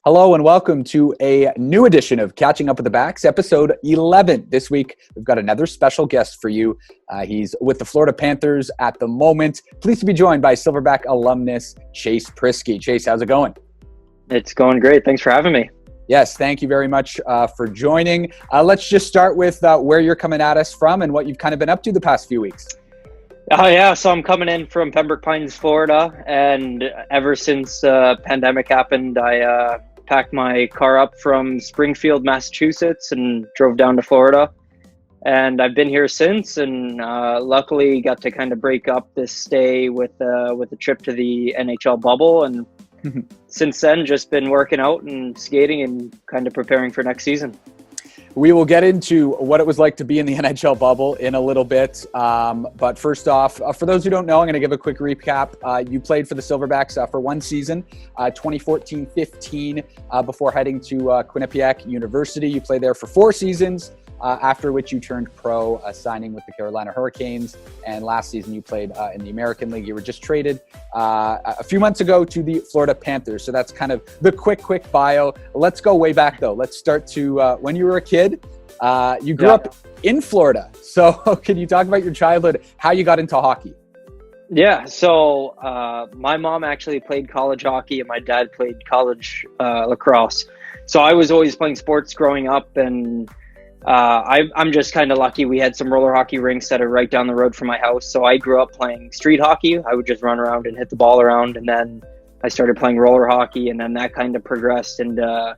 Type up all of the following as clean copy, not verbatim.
Hello and welcome to a new edition of Catching Up with the Backs, episode 11. This week, we've got another special guest for you. He's with the Florida Panthers at the moment. Pleased to be joined by Silverback alumnus Chase Priskie. Chase, how's it going? It's going great. Thanks for having me. Yes, thank you very much for joining. Let's just start with where you're coming at us from and what you've kind of been up to the past few weeks. Oh, yeah. So I'm coming in from Pembroke Pines, Florida. And ever since pandemic happened, I packed my car up from Springfield, Massachusetts, and drove down to Florida. And I've been here since, and luckily got to kind of break up this stay with a trip to the NHL Bubble. And since then, just been working out and skating and kind of preparing for next season. We will get into what it was like to be in the NHL bubble in a little bit. But first off, for those who don't know, I'm going to give a quick recap. You played for the Silverbacks for one season, 2014-15, before heading to Quinnipiac University. You played there for 4 seasons, after which you turned pro, signing with the Carolina Hurricanes. And last season you played in the American League. You were just traded a few months ago to the Florida Panthers. So that's kind of the quick bio. Let's go way back though. Let's start to when you were a kid. You grew up in Florida. So can you talk about your childhood, how you got into hockey? Yeah, so my mom actually played college hockey and my dad played college lacrosse. So I was always playing sports growing up, and I'm just kind of lucky. We had some roller hockey rinks that are right down the road from my house. So I grew up playing street hockey. I would just run around and hit the ball around. And then I started playing roller hockey, and then that kind of progressed into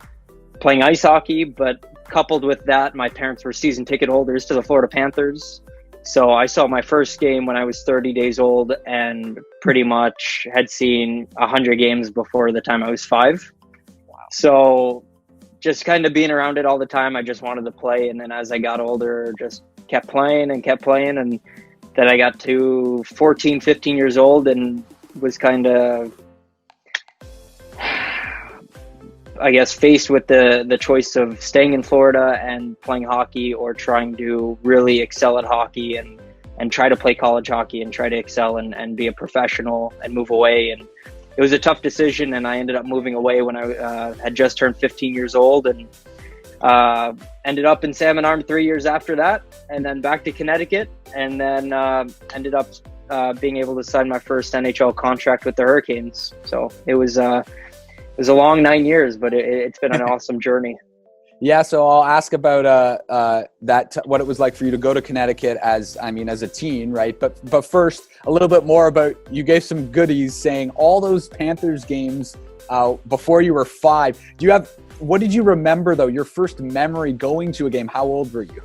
playing ice hockey. But coupled with that, my parents were season ticket holders to the Florida Panthers. So I saw my first game when I was 30 days old and pretty much had seen 100 games before the time I was 5. Wow. So just kind of being around it all the time, I just wanted to play. And then as I got older, just kept playing. And then I got to 14, 15 years old and was kind of, I guess, faced with the choice of staying in Florida and playing hockey, or trying to really excel at hockey and try to play college hockey and try to excel and be a professional and move away. And it was a tough decision, and I ended up moving away when I had just turned 15 years old, and ended up in Salmon Arm 3 years after that, and then back to Connecticut, and then ended up being able to sign my first NHL contract with the Hurricanes. So it was a long 9 years, but it's been an awesome journey. Yeah, so I'll ask about what it was like for you to go to Connecticut as a teen, right? But first, a little bit more about, you gave some goodies saying all those Panthers games before you were 5. What did you remember though? Your first memory going to a game? How old were you?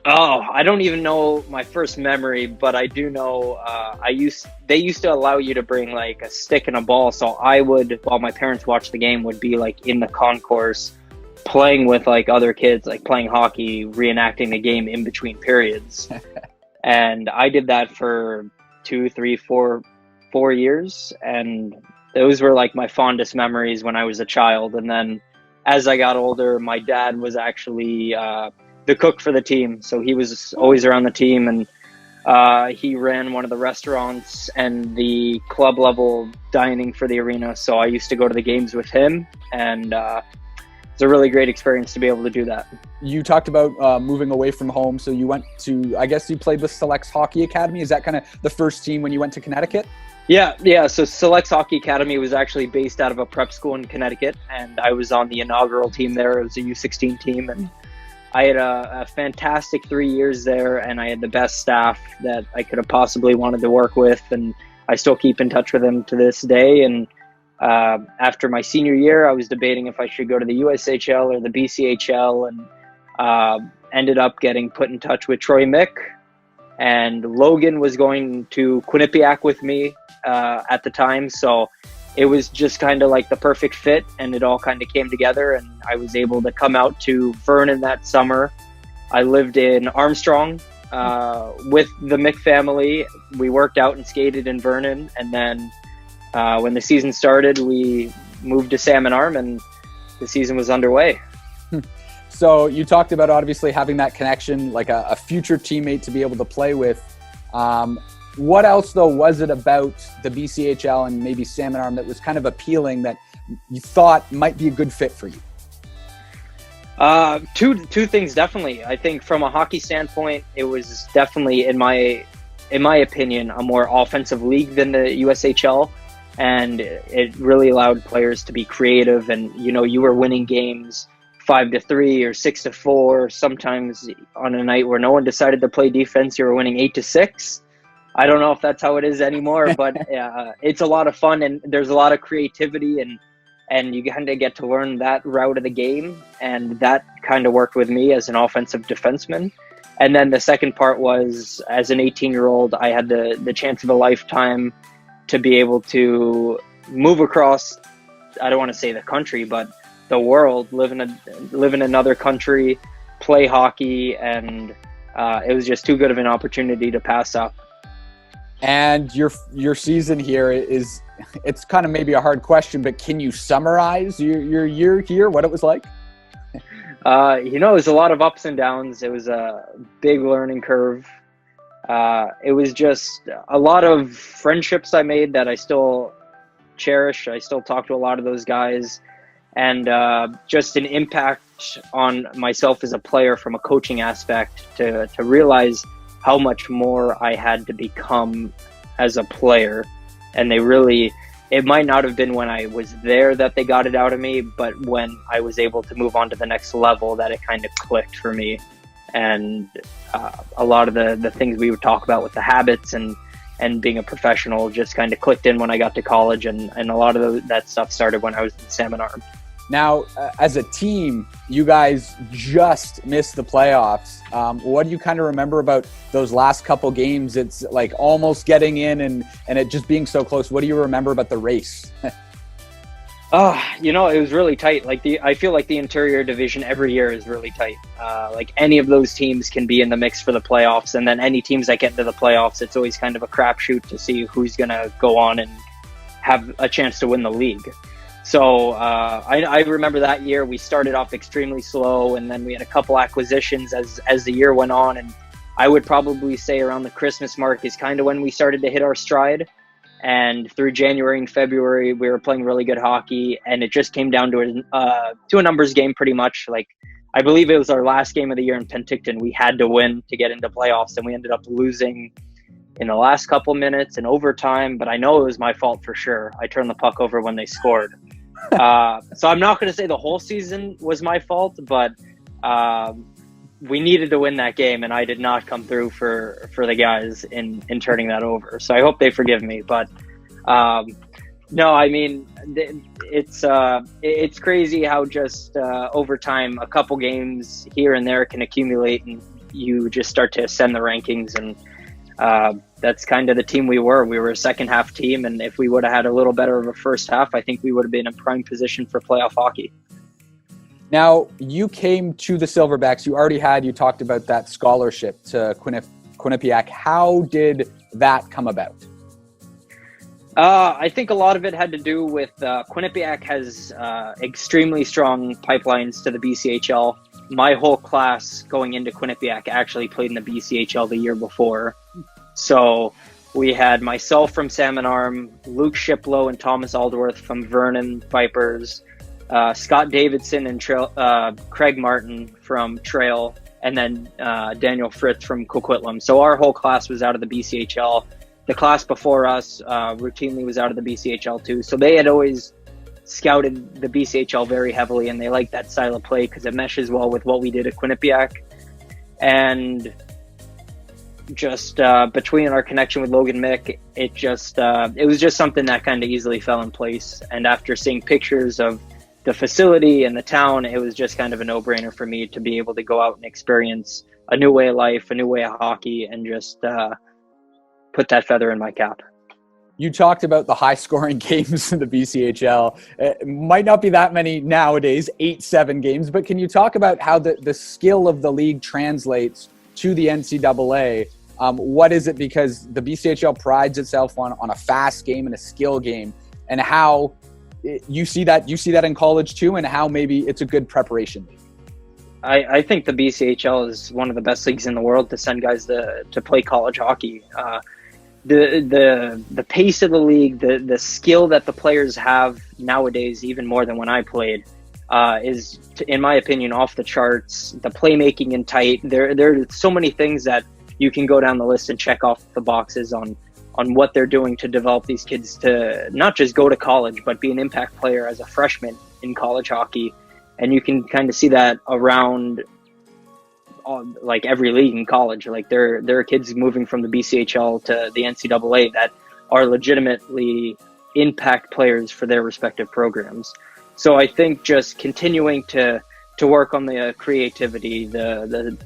Oh, I don't even know my first memory, but I do know they used to allow you to bring like a stick and a ball. So I would, while my parents watched the game, would be like in the concourse playing with like other kids, like playing hockey, reenacting the game in between periods. And I did that for 2, 3, 4 years. And those were like my fondest memories when I was a child. And then as I got older, my dad was actually the cook for the team. So he was always around the team, and he ran one of the restaurants and the club level dining for the arena. So I used to go to the games with him, and it's a really great experience to be able to do that. You talked about moving away from home. So you went to, I guess you played with Selects Hockey Academy. Is that kind of the first team when you went to Connecticut? Yeah. So Selects Hockey Academy was actually based out of a prep school in Connecticut, and I was on the inaugural team there. It was a U16 team, and I had a fantastic 3 years there, and I had the best staff that I could have possibly wanted to work with, and I still keep in touch with them to this day. And after my senior year, I was debating if I should go to the USHL or the Bchl, and ended up getting put in touch with Troy Mick, and Logan was going to Quinnipiac with me at the time. So it was just kind of like the perfect fit, and it all kind of came together, and I was able to come out to Vernon that summer. I lived in Armstrong with the Mick family. We worked out and skated in Vernon, and then when the season started, we moved to Salmon Arm, and the season was underway. So you talked about obviously having that connection, like a future teammate to be able to play with. What else, though, was it about the BCHL and maybe Salmon Arm that was kind of appealing, that you thought might be a good fit for you? Two things, definitely. I think from a hockey standpoint, it was definitely, in my opinion, a more offensive league than the USHL. And it really allowed players to be creative. And, you were winning games 5-3 or 6-4. Sometimes on a night where no one decided to play defense, you were winning 8-6. I don't know if that's how it is anymore, but it's a lot of fun, and there's a lot of creativity, and you kind of get to learn that route of the game, and that kind of worked with me as an offensive defenseman. And then the second part was, as an 18-year-old, I had the chance of a lifetime to be able to move across, I don't want to say the country, but the world, live in another country, play hockey, and it was just too good of an opportunity to pass up. And your season here it's kind of maybe a hard question, but can you summarize your year here, what it was like? It was a lot of ups and downs. It was a big learning curve. It was just a lot of friendships I made that I still cherish. I still talk to a lot of those guys, and just an impact on myself as a player from a coaching aspect to realize how much more I had to become as a player. And it might not have been when I was there that they got it out of me, but when I was able to move on to the next level, that it kind of clicked for me. And a lot of the things we would talk about with the habits and being a professional just kind of clicked in when I got to college, and a lot of that stuff started when I was in Salmon Arm. Now, as a team, you guys just missed the playoffs. What do you kind of remember about those last couple games? It's like almost getting in and it just being so close. What do you remember about the race? It was really tight. I feel like the interior division every year is really tight. Like any of those teams can be in the mix for the playoffs, and then any teams that get into the playoffs, it's always kind of a crapshoot to see who's going to go on and have a chance to win the league. So I remember that year we started off extremely slow, and then we had a couple acquisitions as the year went on. And I would probably say around the Christmas mark is kind of when we started to hit our stride. And through January and February, we were playing really good hockey, and it just came down to a numbers game pretty much. Like, I believe it was our last game of the year in Penticton. We had to win to get into playoffs, and we ended up losing in the last couple minutes in overtime, but I know it was my fault for sure. I turned the puck over when they scored. So I'm not going to say the whole season was my fault, but we needed to win that game, and I did not come through for the guys in turning that over. So I hope they forgive me. But no, I mean, it's crazy how just over time, a couple games here and there can accumulate, and you just start to ascend the rankings. And that's kind of the team we were. We were a second half team, and if we would have had a little better of a first half, I think we would have been in prime position for playoff hockey. Now, you came to the Silverbacks. You talked about that scholarship to Quinnipiac. How did that come about? I think a lot of it had to do with Quinnipiac has extremely strong pipelines to the Bchl. My whole class going into Quinnipiac actually played in the Bchl the year before. So we had myself from Salmon Arm, Luke Shiplow and Thomas Aldworth from Vernon Vipers, Scott Davidson and Craig Martin from Trail, and then Daniel Fritz from Coquitlam. So our whole class was out of the Bchl. The class before us routinely was out of the Bchl too. So they had always scouted the Bchl very heavily, and they liked that style of play because it meshes well with what we did at Quinnipiac. And just between our connection with Logan Mick, it was just something that kind of easily fell in place. And after seeing pictures of the facility and the town, it was just kind of a no-brainer for me to be able to go out and experience a new way of life, a new way of hockey, and just put that feather in my cap. You talked about the high-scoring games in the BCHL. It might not be that many nowadays, 8-7 games, but can you talk about how the skill of the league translates to the NCAA? What is it? Because the BCHL prides itself on a fast game and a skill game, and how you see that in college too, and how maybe it's a good preparation league. I think the BCHL is one of the best leagues in the world to send guys to play college hockey. the pace of the league, the skill that the players have nowadays, even more than when I played, is, in my opinion, off the charts. The playmaking in tight, there are so many things that you can go down the list and check off the boxes on what they're doing to develop these kids to not just go to college, but be an impact player as a freshman in college hockey. And you can kind of see that around like every league in college. Like there are kids moving from the Bchl to the NCAA that are legitimately impact players for their respective programs. So I think just continuing to work on the creativity, the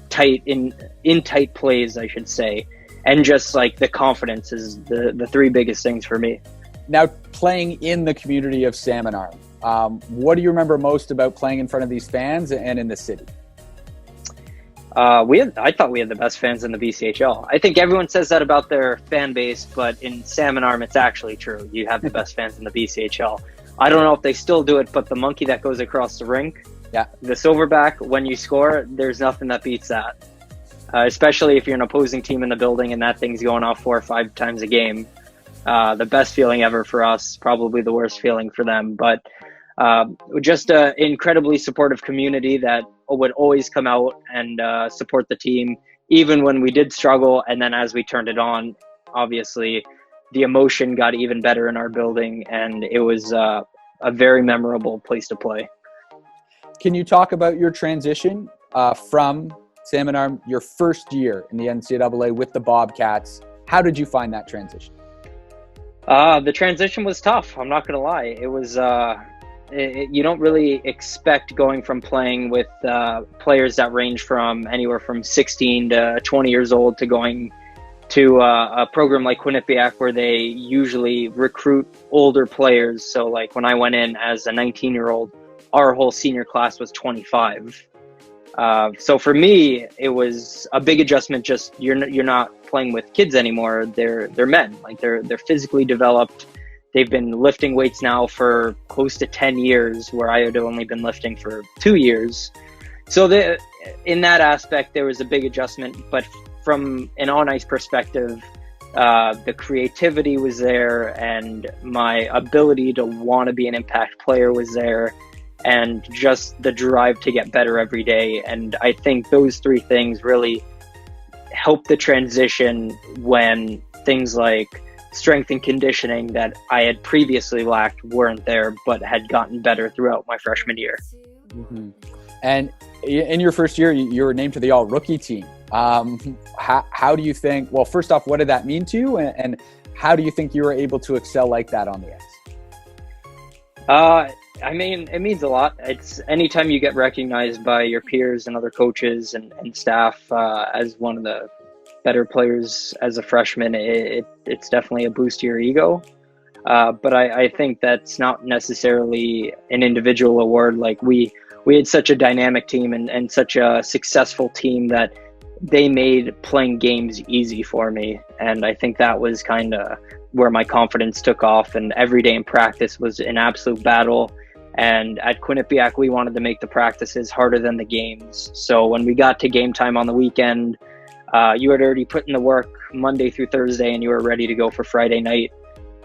tight in tight plays, I should say, and just like the confidence is the three biggest things for me. Now, playing in the community of Salmon Arm, what do you remember most about playing in front of these fans and in the city? I thought we had the best fans in the BCHL. I think everyone says that about their fan base, but in Salmon Arm, it's actually true. You have the best fans in the BCHL. I don't know if they still do it, but the monkey that goes across the rink, yeah, the Silverback, when you score, there's nothing that beats that. Especially if you're an opposing team in the building and that thing's going off 4 or 5 times a game. The best feeling ever for us, probably the worst feeling for them. But just an incredibly supportive community that would always come out and support the team, even when we did struggle. And then as we turned it on, obviously, the emotion got even better in our building, and it was a very memorable place to play. Can you talk about your transition from Salmon Arm, your first year in the NCAA with the Bobcats? How did you find that transition? The transition was tough. I'm not going to lie. It was, you don't really expect going from playing with players that range from anywhere from 16 to 20 years old to going to a program like Quinnipiac, where they usually recruit older players. So like when I went in as a 19-year-old, our whole senior class was 25. So for me, it was a big adjustment. Just you're not playing with kids anymore. They're men. Like they're physically developed. They've been lifting weights now for close to 10 years, where I had only been lifting for 2 years. So in that aspect, there was a big adjustment. But from an on-ice perspective, the creativity was there, and my ability to want to be an impact player was there, and just the drive to get better every day. And I think those three things really helped the transition when things like strength and conditioning that I had previously lacked weren't there, but had gotten better throughout my freshman year. Mm-hmm. And in your first year, you were named to the all-rookie team. How do you think, well, first off, what did that mean to you? And how do you think you were able to excel like that on the ice? I mean, it means a lot. It's anytime you get recognized by your peers and other coaches and staff as one of the better players as a freshman, it's definitely a boost to your ego. But I think that's not necessarily an individual award. Like we had such a dynamic team and such a successful team that they made playing games easy for me. And I think that was kind of where my confidence took off. And every day in practice was an absolute battle. And at Quinnipiac, we wanted to make the practices harder than the games. So when we got to game time on the weekend, you had already put in the work Monday through Thursday, and you were ready to go for Friday night.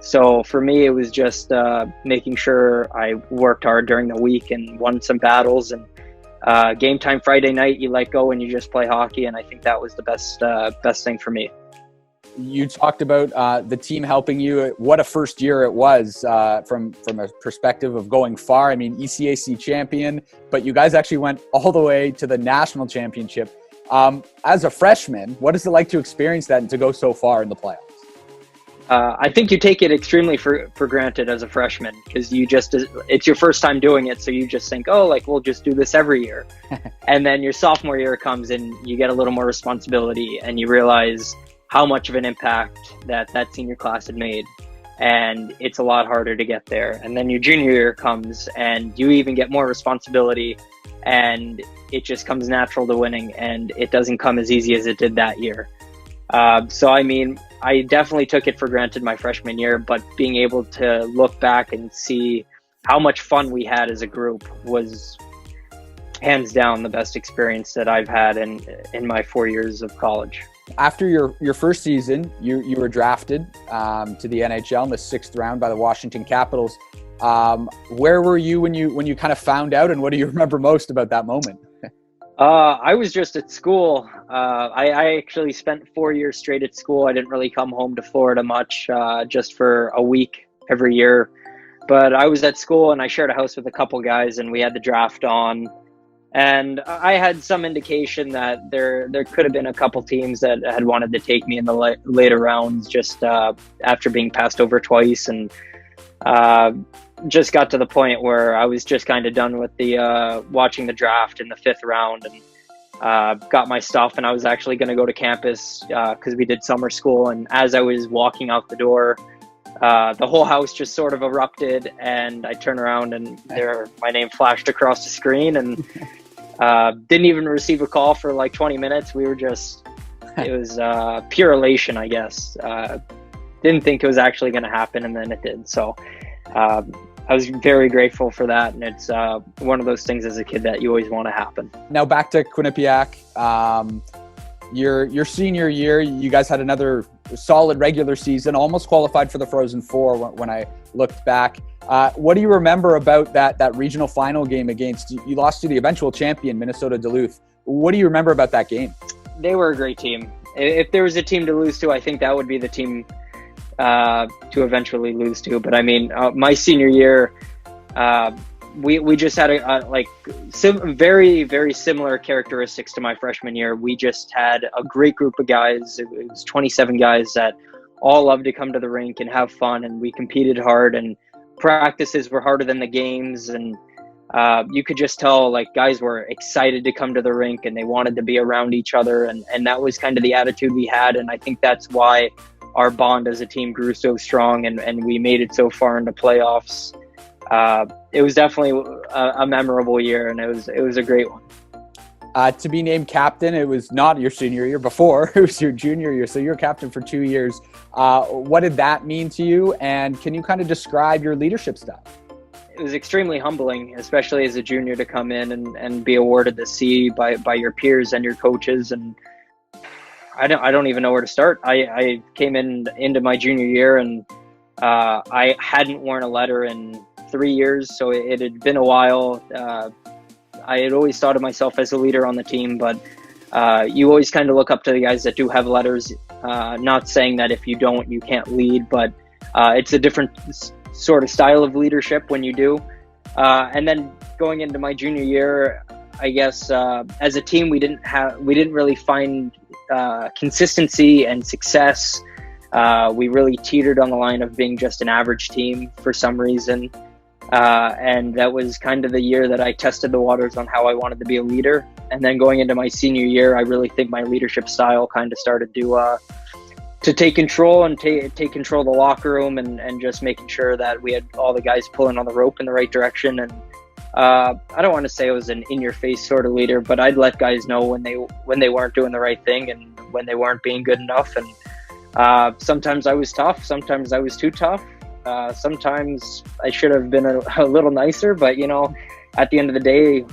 So for me, it was just making sure I worked hard during the week and won some battles. And game time Friday night, you let go and you just play hockey. And I think that was the best thing for me. You talked about the team helping you. What a first year it was from a perspective of going far. I mean, ECAC champion, but you guys actually went all the way to the national championship. As a freshman, what is it like to experience that and to go so far in the playoffs? I think you take it extremely for granted as a freshman, because it's your first time doing it. So you just think, oh, like we'll just do this every year. And then your sophomore year comes and you get a little more responsibility, and you realize how much of an impact that senior class had made. And it's a lot harder to get there. And then your junior year comes and you even get more responsibility, and it just comes natural to winning, and it doesn't come as easy as it did that year. So, I mean, I definitely took it for granted my freshman year, but being able to look back and see how much fun we had as a group was hands down the best experience that I've had in my 4 years of college. After your first season, you were drafted to the NHL in the 6th round by the Washington Capitals. Where were you when you kind of found out, and what do you remember most about that moment? I was just at school. I actually spent 4 years straight at school. I didn't really come home to Florida much, just for a week every year. But I was at school and I shared a house with a couple guys, and we had the draft on. And I had some indication that there could have been a couple teams that had wanted to take me in the later rounds, just after being passed over twice, and just got to the point where I was just kind of done with the watching the draft in the 5th round, and got my stuff, and I was actually going to go to campus because we did summer school. And as I was walking out the door, the whole house just sort of erupted, and I turned around and my name flashed across the screen, and didn't even receive a call for like 20 minutes. We were just, it was pure elation, I guess. Didn't think it was actually going to happen, and then it did. So I was very grateful for that, and it's one of those things as a kid that you always want to happen. Now back to Quinnipiac. Your senior year, you guys had another solid regular season, almost qualified for the Frozen Four when I looked back. What do you remember about that regional final game against, you lost to the eventual champion, Minnesota Duluth. What do you remember about that game? They were a great team. If there was a team to lose to, I think that would be the team to eventually lose to. But I mean, my senior year, we just had very, very similar characteristics to my freshman year. We just had a great group of guys. It was 27 guys that all loved to come to the rink and have fun, and we competed hard, and practices were harder than the games. And you could just tell, like, guys were excited to come to the rink and they wanted to be around each other. And that was kind of the attitude we had. And I think that's why our bond as a team grew so strong, and we made it so far into playoffs. It was definitely a memorable year, and it was a great one. To be named captain, it was not your senior year before, it was your junior year. So you're captain for 2 years. What did that mean to you? And can you kind of describe your leadership style? It was extremely humbling, especially as a junior, to come in and be awarded the C by your peers and your coaches. And I don't even know where to start. I came into my junior year, and I hadn't worn a letter in 3 years, so it had been a while. I had always thought of myself as a leader on the team, but you always kind of look up to the guys that do have letters. Not saying that if you don't, you can't lead, but it's a different sort of style of leadership when you do. And then going into my junior year, I guess as a team, we didn't really find consistency and success. We really teetered on the line of being just an average team for some reason. And that was kind of the year that I tested the waters on how I wanted to be a leader. And then going into my senior year, I really think my leadership style kind of started to take control and take control of the locker room, and just making sure that we had all the guys pulling on the rope in the right direction. And I don't want to say I was an in-your-face sort of leader, but I'd let guys know when they weren't doing the right thing and when they weren't being good enough. And sometimes I was tough, sometimes I was too tough. Sometimes I should have been a little nicer, but at the end of the day,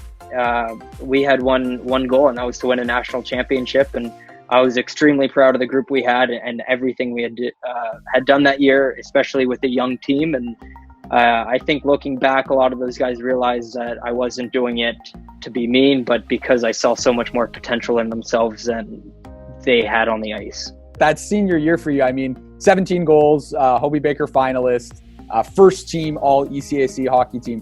we had one goal, and that was to win a national championship. And I was extremely proud of the group we had and everything we had done that year, especially with the young team. And I think looking back, a lot of those guys realized that I wasn't doing it to be mean, but because I saw so much more potential in themselves than they had on the ice. That senior year for you, I mean, 17 goals, Hobey Baker finalist, first team all ECAC hockey team.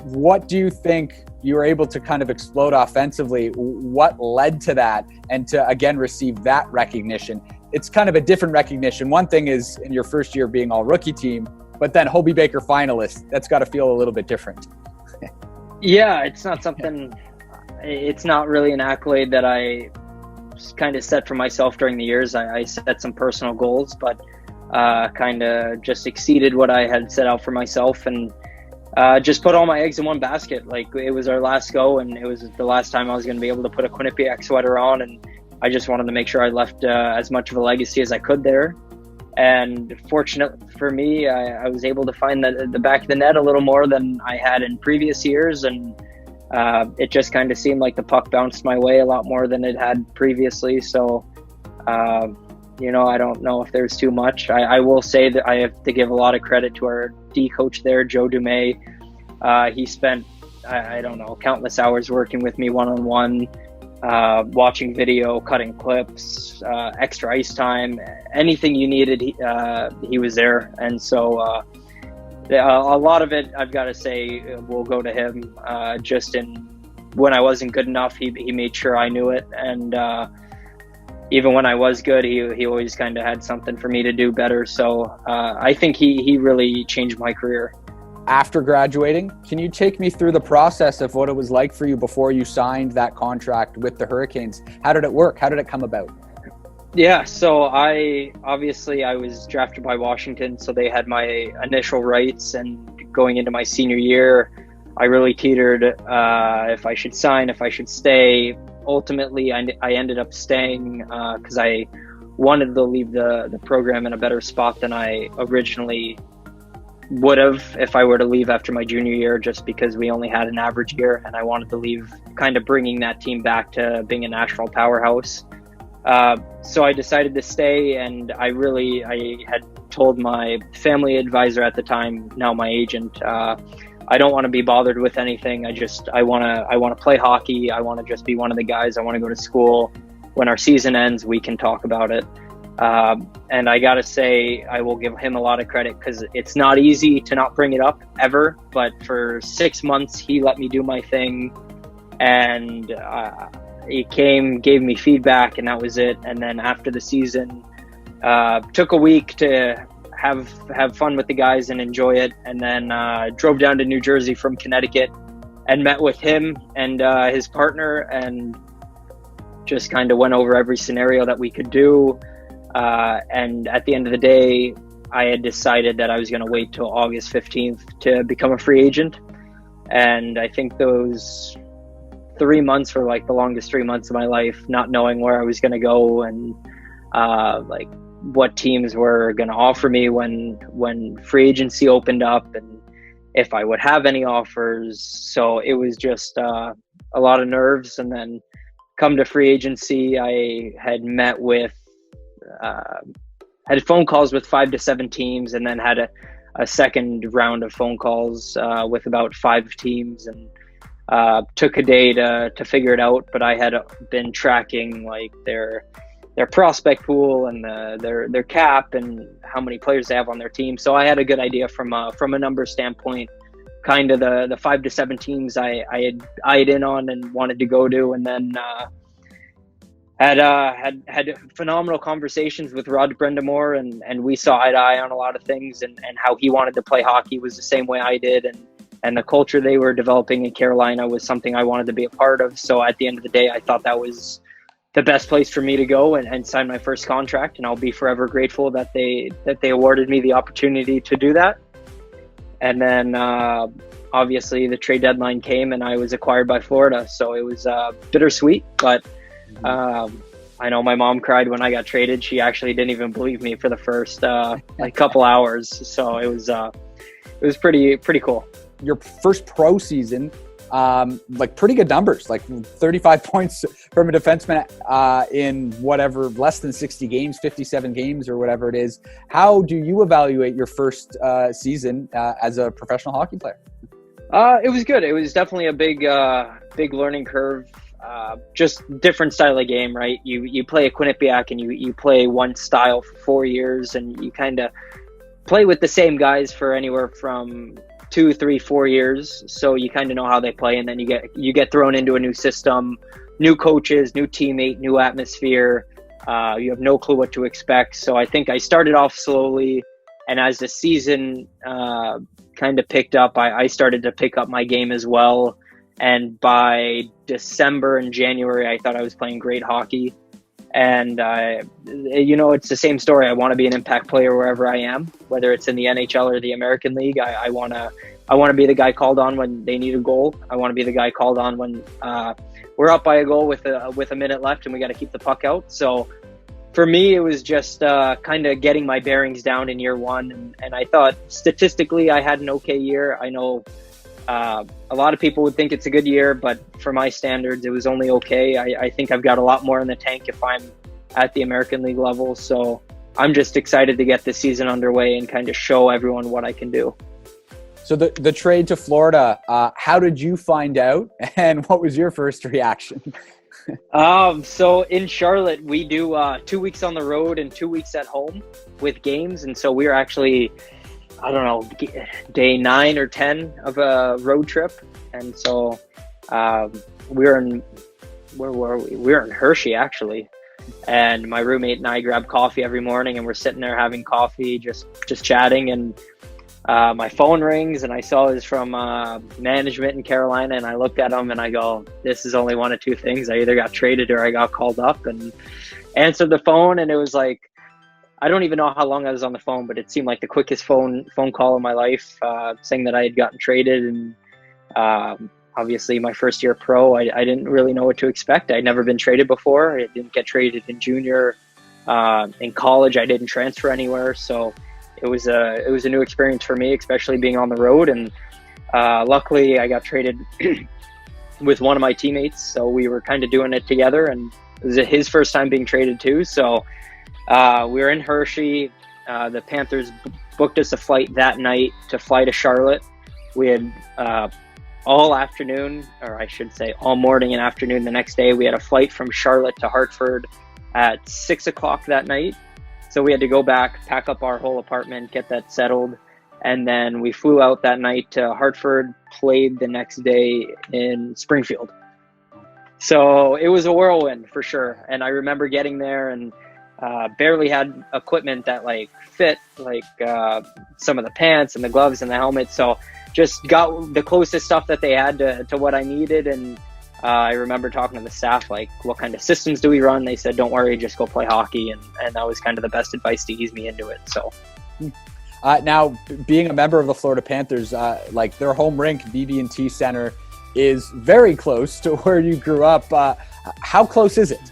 What do you think you were able to kind of explode offensively? What led to that, and to again receive that recognition? It's kind of a different recognition. One thing is in your first year being all rookie team, but then Hobey Baker finalist, that's got to feel a little bit different. Yeah, it's not something, it's not really an accolade that I kind of set for myself during the years. I set some personal goals, but kind of just exceeded what I had set out for myself, and just put all my eggs in one basket. Like, it was our last go, and it was the last time I was going to be able to put a Quinnipiac sweater on, and I just wanted to make sure I left as much of a legacy as I could there. And fortunately for me, I was able to find the back of the net a little more than I had in previous years, and it just kind of seemed like the puck bounced my way a lot more than it had previously. So, I don't know if there's too much. I will say that I have to give a lot of credit to our D coach there, Joe Dumais. He spent, I don't know, countless hours working with me one-on-one, watching video, cutting clips, extra ice time, anything you needed, he was there. And so a lot of it, I've got to say, will go to him. Just in when I wasn't good enough, he made sure I knew it. And even when I was good, he always kind of had something for me to do better. So I think he really changed my career. After graduating, can you take me through the process of what it was like for you before you signed that contract with the Hurricanes? How did it work? How did it come about? Yeah, so I was drafted by Washington, so they had my initial rights, and going into my senior year, I really teetered if I should sign, if I should stay. Ultimately, I ended up staying because I wanted to leave the program in a better spot than I originally would have if I were to leave after my junior year, just because we only had an average year, and I wanted to leave kind of bringing that team back to being a national powerhouse. So I decided to stay, and I had told my family advisor at the time, now my agent, I don't want to be bothered with anything. I want to play hockey. I want to just be one of the guys. I want to go to school. When our season ends, we can talk about it. And I got to say, I will give him a lot of credit, because it's not easy to not bring it up ever. But for 6 months, he let me do my thing, and he gave me feedback, and that was it. And then after the season, took a week to have fun with the guys and enjoy it, and then drove down to New Jersey from Connecticut and met with him and his partner, and just kind of went over every scenario that we could do. And at the end of the day, I had decided that I was going to wait till August 15th to become a free agent. And I think those 3 months were like the longest 3 months of my life, not knowing where I was going to go, and like what teams were going to offer me when free agency opened up, and if I would have any offers. So it was just a lot of nerves. And then come to free agency, I had met with had phone calls with 5 to 7 teams, and then had a second round of phone calls with about 5 teams, and took a day to figure it out. But I had been tracking like their prospect pool and their cap and how many players they have on their team. So I had a good idea from a number standpoint, kind of the 5 to 7 teams I had eyed in on and wanted to go to. And then had phenomenal conversations with Rod Brendamore, and we saw eye to eye on a lot of things, and how he wanted to play hockey was the same way I did. And the culture they were developing in Carolina was something I wanted to be a part of. So at the end of the day, I thought that was the best place for me to go and sign my first contract. And I'll be forever grateful that they awarded me the opportunity to do that. And then obviously the trade deadline came, and I was acquired by Florida. So it was bittersweet, but I know my mom cried when I got traded. She actually didn't even believe me for the first like couple hours. So it was pretty cool. Your first pro season, like pretty good numbers, like 35 points from a defenseman in whatever, less than 60 games, 57 games or whatever it is. How do you evaluate your first season as a professional hockey player? It was good. It was definitely a big learning curve. Just different style of game, right? You play a Quinnipiac, and you play one style for 4 years, and you kind of play with the same guys for anywhere from 2, 3, 4 years. So you kind of know how they play, and then you get thrown into a new system, new coaches, new teammate, new atmosphere. You have no clue what to expect. So I think I started off slowly, and as the season kind of picked up, I started to pick up my game as well. And by December and January, I thought I was playing great hockey. And, it's the same story. I want to be an impact player wherever I am, whether it's in the NHL or the American League. I want to be the guy called on when they need a goal. I want to be the guy called on when we're up by a goal with a minute left and we got to keep the puck out. So for me, it was just kind of getting my bearings down in year one. And I thought statistically I had an okay year. I know A lot of people would think it's a good year, but for my standards, it was only okay. I think I've got a lot more in the tank if I'm at the American League level. So I'm just excited to get the season underway and kind of show everyone what I can do. So the trade to Florida, how did you find out, and what was your first reaction? So in Charlotte, we do 2 weeks on the road and 2 weeks at home with games. And so we were actually, I don't know, day 9 or 10 of a road trip. And so we were in, where were we? We were in Hershey, actually. And my roommate and I grabbed coffee every morning, and we're sitting there having coffee, just chatting. And my phone rings, and I saw it was from management in Carolina, and I looked at them and I go, this is only one of two things. I either got traded or I got called up, and answered the phone, and it was like, I don't even know how long I was on the phone, but it seemed like the quickest phone call of my life, saying that I had gotten traded. And obviously my first year pro, I didn't really know what to expect. I'd never been traded before. I didn't get traded in junior. In college, I didn't transfer anywhere. So it was a new experience for me, especially being on the road. And luckily I got traded with one of my teammates. So we were kind of doing it together, and it was his first time being traded too. So we were in Hershey. The Panthers booked us a flight that night to fly to Charlotte. We had all afternoon, or I should say all morning and afternoon the next day. We had a flight from Charlotte to Hartford at 6 o'clock that night. So we had to go back, pack up our whole apartment, get that settled. And then we flew out that night to Hartford, played the next day in Springfield. So it was a whirlwind for sure. And I remember getting there and barely had equipment that like fit, like some of the pants and the gloves and the helmet. So just got the closest stuff that they had to what I needed. And I remember talking to the staff, like, what kind of systems do we run? They said, don't worry, just go play hockey. And that was kind of the best advice to ease me into it. So now, being a member of the Florida Panthers, like their home rink, BB&T Center, is very close to where you grew up. How close is it?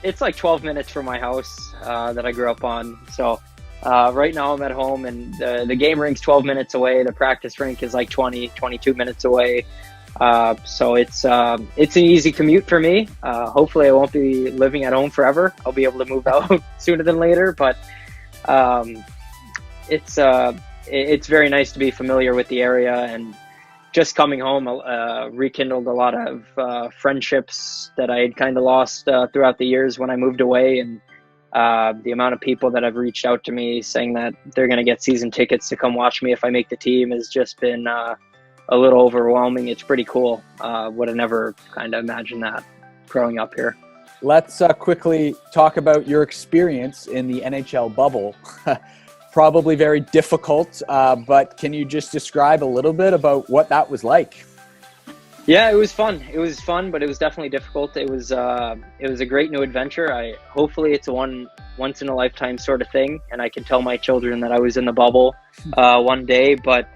It's like 12 minutes from my house that I grew up on. So right now I'm at home, and the game rink's 12 minutes away. The practice rink is like 22 minutes away. So it's an easy commute for me. Hopefully I won't be living at home forever. I'll be able to move out sooner than later, but it's very nice to be familiar with the area, and just coming home rekindled a lot of friendships that I had kind of lost throughout the years when I moved away. And the amount of people that have reached out to me saying that they're going to get season tickets to come watch me if I make the team has just been a little overwhelming. It's pretty cool. Would have never kind of imagined that growing up here. Let's quickly talk about your experience in the NHL bubble. Probably very difficult, but can you just describe a little bit about what that was like? Yeah, it was fun. It was fun, but it was definitely difficult. It was a great new adventure. Hopefully it's a once in a lifetime sort of thing, and I can tell my children that I was in the bubble one day. But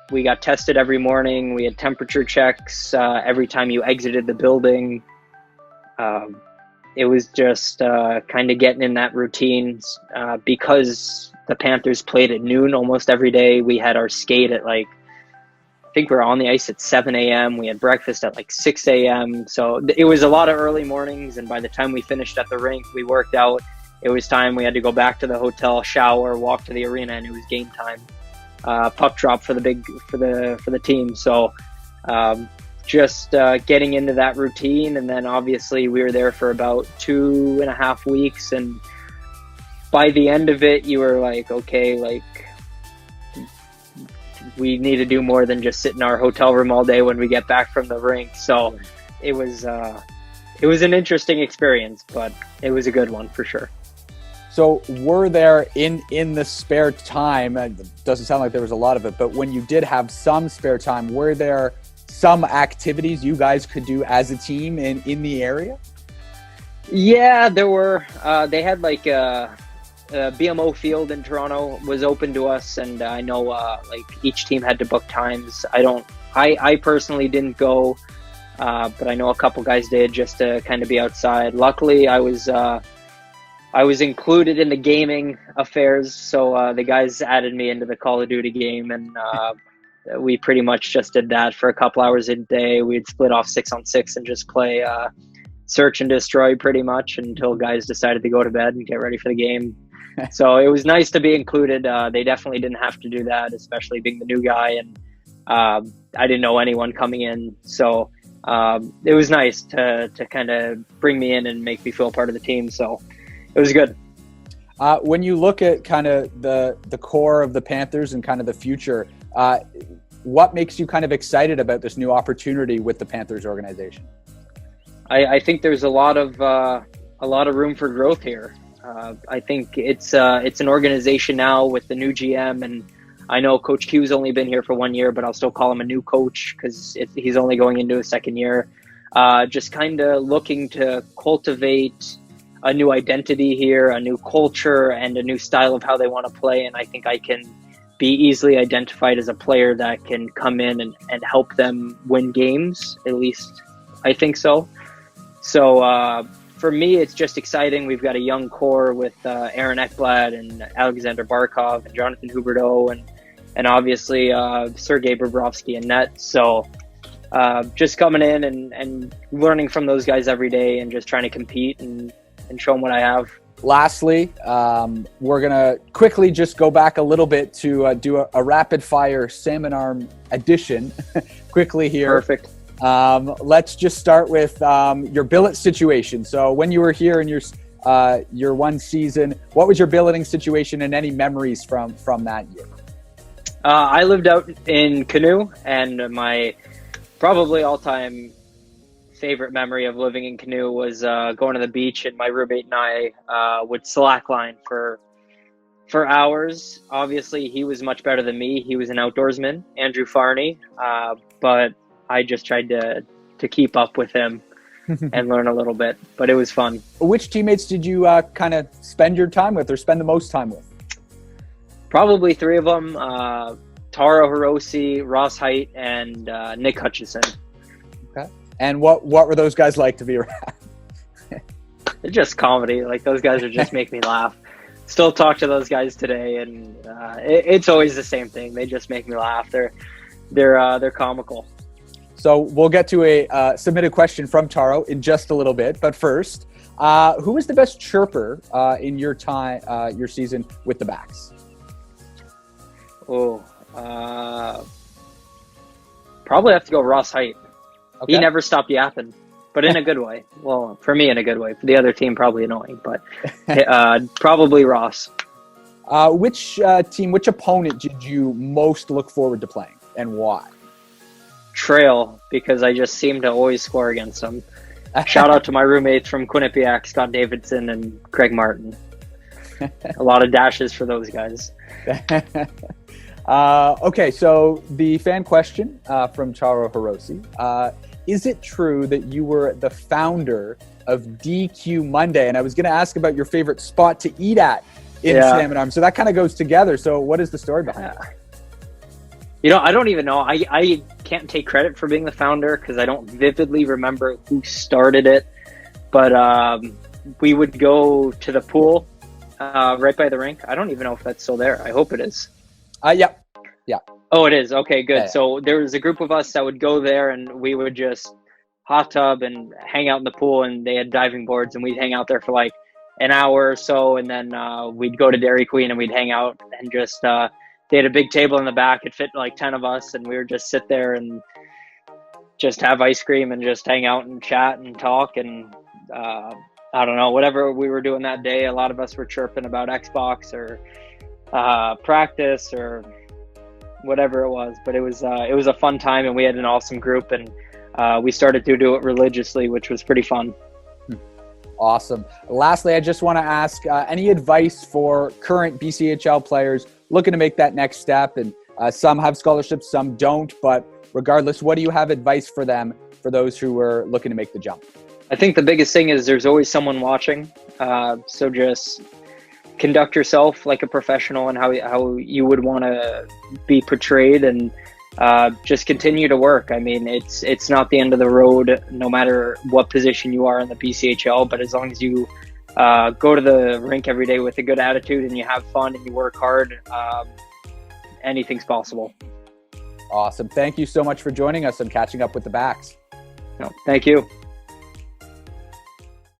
we got tested every morning. We had temperature checks every time you exited the building. It was just kind of getting in that routine because the Panthers played at noon almost every day. We had our skate at I think we were on the ice at 7 a.m. We had breakfast at 6 a.m. So it was a lot of early mornings. And by the time we finished at the rink, we worked out. It was time. We had to go back to the hotel, shower, walk to the arena, and it was game time. Puck drop for the team. So just getting into that routine. And then obviously we were there for about 2.5 weeks. And by the end of it, you were like, okay, we need to do more than just sit in our hotel room all day when we get back from the rink. So it was an interesting experience, but it was a good one for sure. So were there in the spare time, it doesn't sound like there was a lot of it, but when you did have some spare time, were there some activities you guys could do as a team in the area? Yeah, there were. They had BMO Field in Toronto was open to us, and I know each team had to book times. I personally didn't go, but I know a couple guys did just to kind of be outside. Luckily, I was included in the gaming affairs, so the guys added me into the Call of Duty game, and we pretty much just did that for a couple hours a day. We'd split off 6-on-6 and just play search and destroy pretty much until guys decided to go to bed and get ready for the game. So it was nice to be included. They definitely didn't have to do that, especially being the new guy, and I didn't know anyone coming in. So it was nice to kind of bring me in and make me feel part of the team. So it was good. When you look at kind of the core of the Panthers and kind of the future, what makes you kind of excited about this new opportunity with the Panthers organization? I think there's a lot of room for growth here. I think it's an organization now with the new GM, and I know Coach Q's only been here for 1 year, but I'll still call him a new coach because he's only going into his second year. Just kind of looking to cultivate a new identity here, a new culture, and a new style of how they want to play. And I think I can be easily identified as a player that can come in and help them win games. At least I think so. So for me, it's just exciting. We've got a young core with Aaron Ekblad and Alexander Barkov and Jonathan Huberdeau and obviously Sergei Bobrovsky and net. So just coming in and learning from those guys every day and just trying to compete and show them what I have. Lastly, we're going to quickly just go back a little bit to do a rapid fire Salmon Arm edition quickly here. Perfect. Let's just start with your billet situation. So when you were here in your one season, what was your billeting situation and any memories from that year? I lived out in Canoe, and my probably all-time favorite memory of living in Canoe was going to the beach, and my roommate and I would slackline for hours. Obviously, he was much better than me. He was an outdoorsman, Andrew Farney, but I just tried to keep up with him and learn a little bit, but it was fun. Which teammates did you kind of spend your time with or spend the most time with? Probably three of them, Taro Hiroshi, Ross Height, and Nick Hutchison. Okay. And what were those guys like to be around? It's just comedy. Like, those guys would just make me laugh. Still talk to those guys today, and it's always the same thing. They just make me laugh. They're comical. So we'll get to a submitted question from Taro in just a little bit. But first, who was the best chirper in your season with the Backs? Probably have to go Ross Height. Okay. He never stopped yapping, but in a good way. Well, for me, in a good way. For the other team, probably annoying, but probably Ross. Which opponent did you most look forward to playing, and why? Trail, because I just seem to always score against them. Shout out to my roommates from Quinnipiac, Scott Davidson and Craig Martin. A lot of dashes for those guys. Okay, so the fan question from Taro Hiroshi. Is it true that you were the founder of DQ Monday? And I was going to ask about your favorite spot to eat at in Salmon Arm. So that kind of goes together. So what is the story behind it? I don't even know. I can't take credit for being the founder because I don't vividly remember who started it. But we would go to the pool right by the rink. I don't even know if that's still there. I hope it is. Yeah. Oh, it is. Okay, good. Yeah. So there was a group of us that would go there, and we would just hot tub and hang out in the pool, and they had diving boards, and we'd hang out there for like an hour or so, and then we'd go to Dairy Queen and we'd hang out and just they had a big table in the back. It fit like 10 of us, and we would just sit there and just have ice cream and just hang out and chat and talk, and I don't know, whatever we were doing that day. A lot of us were chirping about Xbox or practice or whatever it was, but it was a fun time, and we had an awesome group, and we started to do it religiously, which was pretty fun. Awesome. Lastly, I just want to ask any advice for current BCHL players looking to make that next step, and some have scholarships, some don't, but regardless, what do you have advice for them, for those who are looking to make the jump? I think the biggest thing is there's always someone watching, so just conduct yourself like a professional and how you would want to be portrayed, and just continue to work. I mean, it's not the end of the road, no matter what position you are in the BCHL, but as long as you go to the rink every day with a good attitude and you have fun and you work hard, anything's possible. Awesome. Thank you so much for joining us and catching up with the Backs. No, thank you.